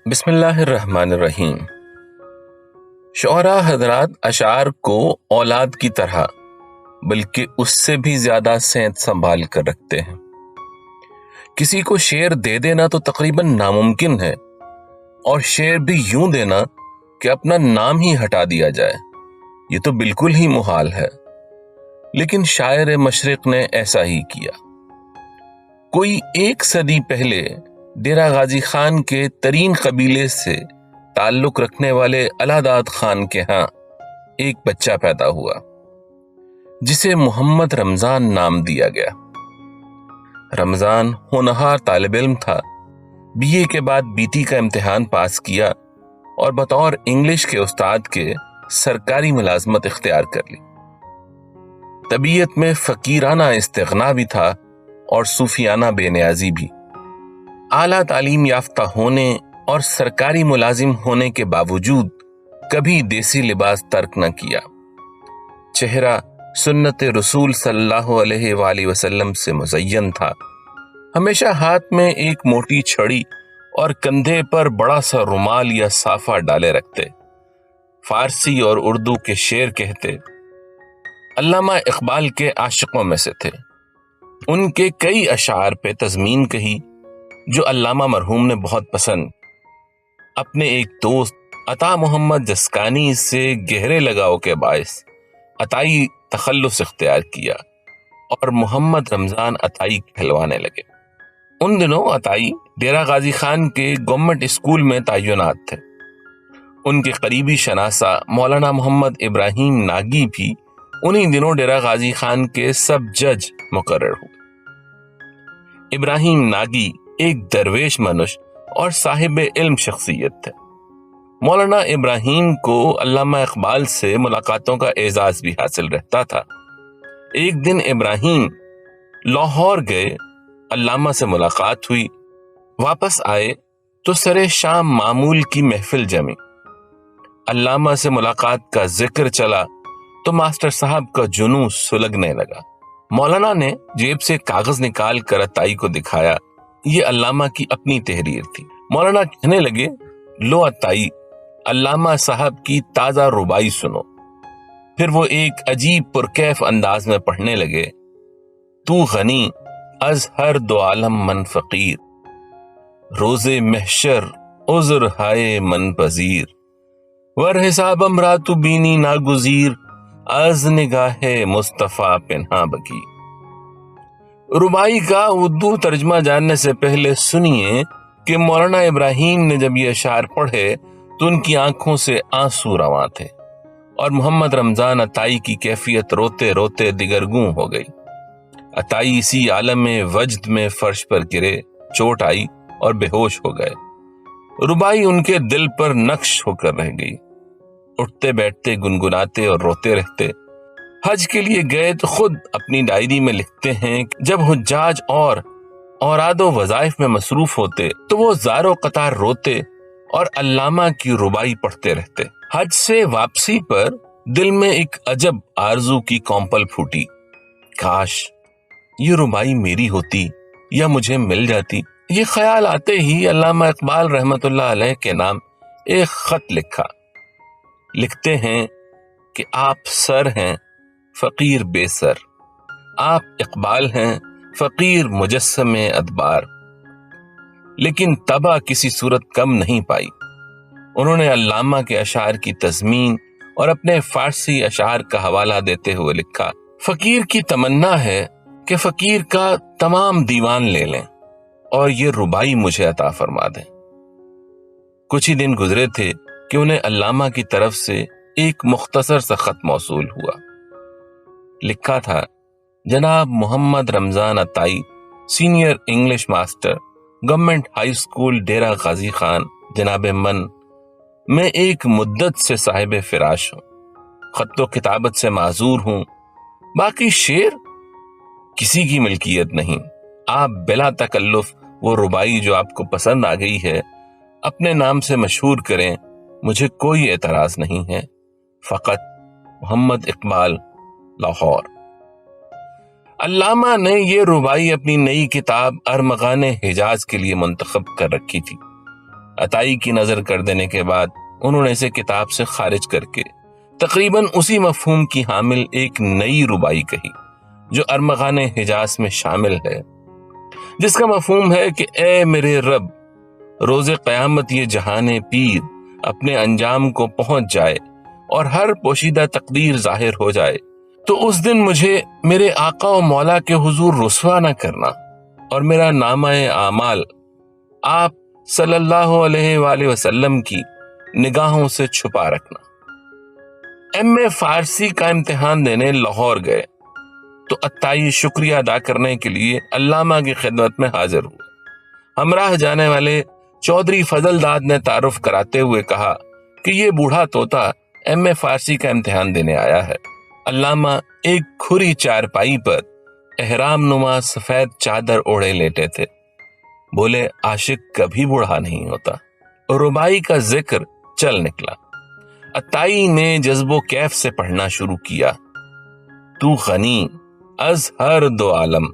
بسم اللہ الرحمن الرحیم۔ شعراء حضرات اشعار کو اولاد کی طرح بلکہ اس سے بھی زیادہ سینت سنبھال کر رکھتے ہیں۔ کسی کو شعر دے دینا تو تقریباً ناممکن ہے، اور شعر بھی یوں دینا کہ اپنا نام ہی ہٹا دیا جائے، یہ تو بالکل ہی محال ہے۔ لیکن شاعر مشرق نے ایسا ہی کیا۔ کوئی 1 صدی پہلے ڈیرہ غازی خان کے ترین قبیلے سے تعلق رکھنے والے الہداد خان کے ہاں ایک بچہ پیدا ہوا جسے محمد رمضان نام دیا گیا۔ رمضان ہونہار طالب علم تھا، BA کے بعد BT کا امتحان پاس کیا اور بطور انگلش کے استاد کے سرکاری ملازمت اختیار کر لی۔ طبیعت میں فقیرانہ استغنا بھی تھا اور صوفیانہ بے نیازی بھی۔ اعلیٰ تعلیم یافتہ ہونے اور سرکاری ملازم ہونے کے باوجود کبھی دیسی لباس ترک نہ کیا۔ چہرہ سنت رسول صلی اللہ علیہ وآلہ وسلم سے مزین تھا۔ ہمیشہ ہاتھ میں ایک موٹی چھڑی اور کندھے پر بڑا سا رومال یا صافہ ڈالے رکھتے۔ فارسی اور اردو کے شعر کہتے۔ علامہ اقبال کے عاشقوں میں سے تھے۔ ان کے کئی اشعار پہ تضمین کہی جو علامہ مرحوم نے بہت پسند۔ اپنے ایک دوست عطا محمد جسکانی سے گہرے لگاؤ کے باعث عطائی تخلص اختیار کیا اور محمد رمضان عطائی کہلوانے لگے۔ ان دنوں عطائی ڈیرہ غازی خان کے گورنمنٹ اسکول میں تعینات تھے۔ ان کے قریبی شناسہ مولانا محمد ابراہیم ناگی بھی انہی دنوں ڈیرہ غازی خان کے سب جج مقرر ہوئے۔ ابراہیم ناگی ایک درویش منش اور صاحب علم شخصیت تھے۔ مولانا ابراہیم کو علامہ اقبال سے ملاقاتوں کا اعزاز بھی حاصل رہتا تھا۔ ایک دن ابراہیم لاہور گئے، علامہ سے ملاقات ہوئی۔ واپس آئے تو سرے شام معمول کی محفل جمی۔ علامہ سے ملاقات کا ذکر چلا تو ماسٹر صاحب کا جنوں سلگنے لگا۔ مولانا نے جیب سے کاغذ نکال کر عطائی کو دکھایا۔ یہ علامہ کی اپنی تحریر تھی۔ مولانا کہنے لگے، لو عطائی، علامہ صاحب کی تازہ ربائی سنو۔ پھر وہ ایک عجیب پرکیف انداز میں پڑھنے لگے۔ تو غنی از ہر دو عالم من فقیر، روز محشر عذر ہائے من پذیر، ور حساب امرا تو بینی ناگزیر، از نگاہ مصطفیٰ پنہا بکی۔ ربائی کا اردو ترجمہ جاننے سے پہلے سنیے کہ مولانا ابراہیم نے جب یہ اشعار پڑھے تو ان کی آنکھوں سے آنسو رواں تھے، اور محمد رمضان عطائی کی کیفیت روتے روتے دگرگوں ہو گئی۔ عطائی اسی عالم وجد میں فرش پر گرے، چوٹ آئی اور بے ہوش ہو گئے۔ ربائی ان کے دل پر نقش ہو کر رہ گئی۔ اٹھتے بیٹھتے گنگناتے اور روتے رہتے۔ حج کے لیے گئے تو خود اپنی ڈائری میں لکھتے ہیں کہ جب حجاج اور اوراد و وظائف میں مصروف ہوتے تو وہ زار و قطار روتے اور علامہ کی ربائی پڑھتے رہتے۔ حج سے واپسی پر دل میں ایک عجب آرزو کی کونپل پھوٹی، کاش یہ ربائی میری ہوتی یا مجھے مل جاتی۔ یہ خیال آتے ہی علامہ اقبال رحمت اللہ علیہ کے نام ایک خط لکھا۔ لکھتے ہیں کہ آپ سر ہیں فقیر بے سر، آپ اقبال ہیں فقیر مجسم ادبار، لیکن طبع کسی صورت کم نہیں پائی۔ انہوں نے علامہ کے اشعار کی تضمین اور اپنے فارسی اشعار کا حوالہ دیتے ہوئے لکھا، فقیر کی تمنا ہے کہ فقیر کا تمام دیوان لے لیں اور یہ ربائی مجھے عطا فرما دیں۔ کچھ ہی دن گزرے تھے کہ انہیں علامہ کی طرف سے ایک مختصر سا خط موصول ہوا۔ لکھا تھا، جناب Muhammad Ramzan Atai, senior English master, government high school Dera Ghazi Khan, جناب من، میں ایک مدت سے صاحب فراش ہوں، خط و کتابت سے معذور ہوں، باقی شعر کسی کی ملکیت نہیں۔ آپ بلا تکلف وہ ربائی جو آپ کو پسند آ گئی ہے اپنے نام سے مشہور کریں، مجھے کوئی اعتراض نہیں ہے۔ فقط محمد اقبال، لاہور۔ علامہ نے یہ ربائی اپنی نئی کتاب ارمغان حجاز کے لیے منتخب کر رکھی تھی۔ عطائی کی نظر کر دینے کے بعد انہوں نے اسے کتاب سے خارج کر کے تقریباً اسی مفہوم کی حامل ایک نئی ربائی کہی جو ارمغان حجاز میں شامل ہے، جس کا مفہوم ہے کہ اے میرے رب، روز قیامت یہ جہان پیر اپنے انجام کو پہنچ جائے اور ہر پوشیدہ تقدیر ظاہر ہو جائے تو اس دن مجھے میرے آقا و مولا کے حضور رسوا نہ کرنا اور میرا نامہ اعمال آپ صلی اللہ علیہ وآلہ وسلم کی نگاہوں سے چھپا رکھنا۔ ایم اے فارسی کا امتحان دینے لاہور گئے تو عطائی شکریہ ادا کرنے کے لیے علامہ کی خدمت میں حاضر ہوئے۔ ہمراہ جانے والے چودھری فضل داد نے تعارف کراتے ہوئے کہا کہ یہ بوڑھا طوطا ایم اے فارسی کا امتحان دینے آیا ہے۔ علامہ ایک کھری چارپائی پر احرام نما سفید چادر اوڑھے لیٹے تھے۔ بولے، عاشق کبھی بوڑھا نہیں ہوتا۔ ربائی کا ذکر چل نکلا۔ عطائی نے جذب و کیف سے پڑھنا شروع کیا۔ تو غنی از ہر دو عالم۔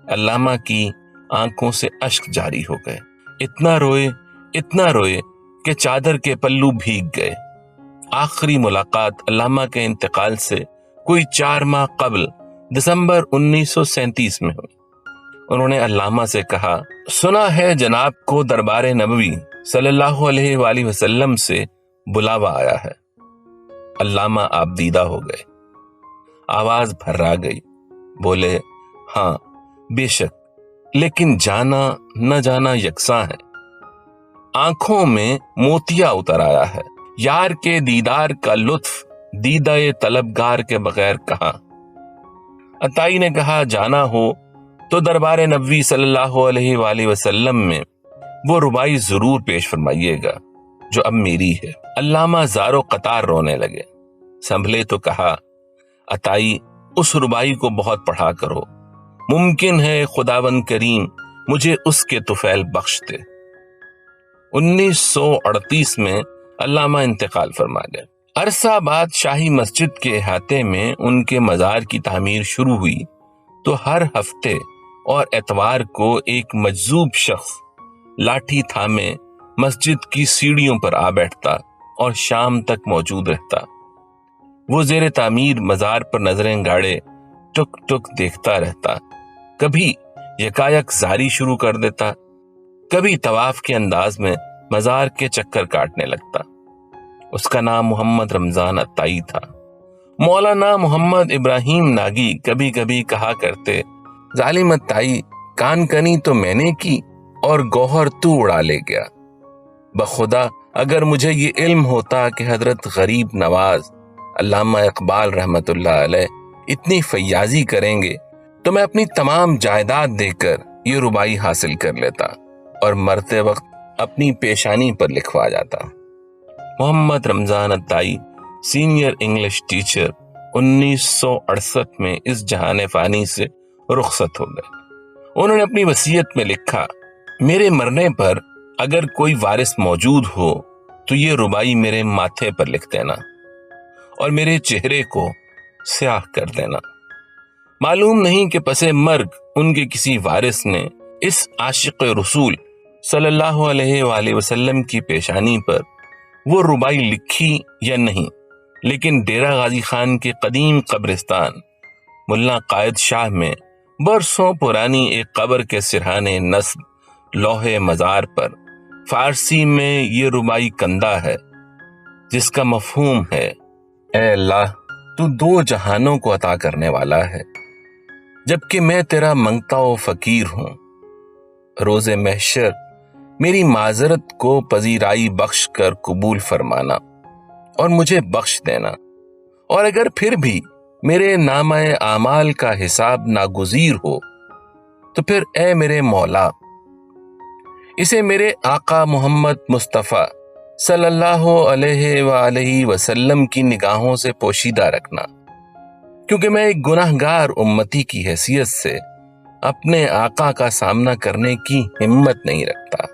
علامہ کی آنکھوں سے اشک جاری ہو گئے، اتنا روئے کہ چادر کے پلو بھیگ گئے۔ آخری ملاقات علامہ کے انتقال سے کوئی 4 ماہ قبل دسمبر 1937 میں ہوئی۔ انہوں نے علامہ سے کہا، سنا ہے جناب کو دربار نبوی صلی اللہ علیہ وآلہ وسلم سے بلاوا آیا ہے۔ علامہ آپ دیدہ ہو گئے، آواز بھرا گئی، بولے، ہاں بے شک، لیکن جانا نہ جانا یکساں ہے۔ آنکھوں میں موتیا اتر آیا ہے۔ یار کے دیدار کا لطف دیدہ طلبگار کے بغیر کہاں۔ عطائی نے کہا، جانا ہو تو دربار نبوی صلی اللہ علیہ وآلہ وسلم میں وہ ربائی ضرور پیش فرمائیے گا جو اب میری ہے۔ علامہ زارو قطار رونے لگے۔ سنبھلے تو کہا، عطائی اس ربائی کو بہت پڑھا کرو، ممکن ہے خداوند کریم مجھے اس کے طفیل بخش دے۔ 1938 میں علامہ انتقال فرما گئے۔ عرصہ بعد شاہی مسجد کے احاطے میں ان کے مزار کی تعمیر شروع ہوئی تو ہر ہفتے اور اتوار کو ایک مجذوب شخص لاٹھی تھامے مسجد کی سیڑھیوں پر آ بیٹھتا اور شام تک موجود رہتا۔ وہ زیر تعمیر مزار پر نظریں گاڑے ٹک ٹک دیکھتا رہتا، کبھی یکایک زاری شروع کر دیتا، کبھی طواف کے انداز میں مزار کے چکر کاٹنے لگتا۔ اس کا نام محمد رمضان عطائی تھا۔ مولانا محمد ابراہیم ناگی کبھی کبھی کہا کرتے، ظالم عطائی، کان کنی تو میں نے کی اور گوہر تو اڑا لے گیا۔ بخدا اگر مجھے یہ علم ہوتا کہ حضرت غریب نواز علامہ اقبال رحمت اللہ علیہ اتنی فیاضی کریں گے تو میں اپنی تمام جائیداد دے کر یہ ربائی حاصل کر لیتا اور مرتے وقت اپنی پیشانی پر لکھوا جاتا۔ محمد Ramzan Atai senior English teacher 1968 میں اس جہان فانی سے رخصت ہو گئے۔ انہوں نے اپنی وصیت میں لکھا، میرے مرنے پر اگر کوئی وارث موجود ہو تو یہ ربائی میرے ماتھے پر لکھ دینا اور میرے چہرے کو سیاہ کر دینا۔ معلوم نہیں کہ پس مرگ ان کے کسی وارث نے اس عاشق رسول صلی اللہ علیہ وآلہ وسلم کی پیشانی پر وہ ربائی لکھی یا نہیں، لیکن ڈیرہ غازی خان کے قدیم قبرستان ملا قائد شاہ میں برسوں پرانی ایک قبر کے سرحانے نصب لوح مزار پر فارسی میں یہ ربائی کندہ ہے، جس کا مفہوم ہے، اے اللہ تو 2 جہانوں کو عطا کرنے والا ہے، جبکہ میں تیرا منگتا و فقیر ہوں۔ روز محشر میری معذرت کو پذیرائی بخش کر قبول فرمانا اور مجھے بخش دینا، اور اگر پھر بھی میرے نامہ اعمال کا حساب ناگزیر ہو تو پھر اے میرے مولا اسے میرے آقا محمد مصطفیٰ صلی اللہ علیہ وآلہ وسلم کی نگاہوں سے پوشیدہ رکھنا، کیونکہ میں ایک گناہگار امتی کی حیثیت سے اپنے آقا کا سامنا کرنے کی ہمت نہیں رکھتا۔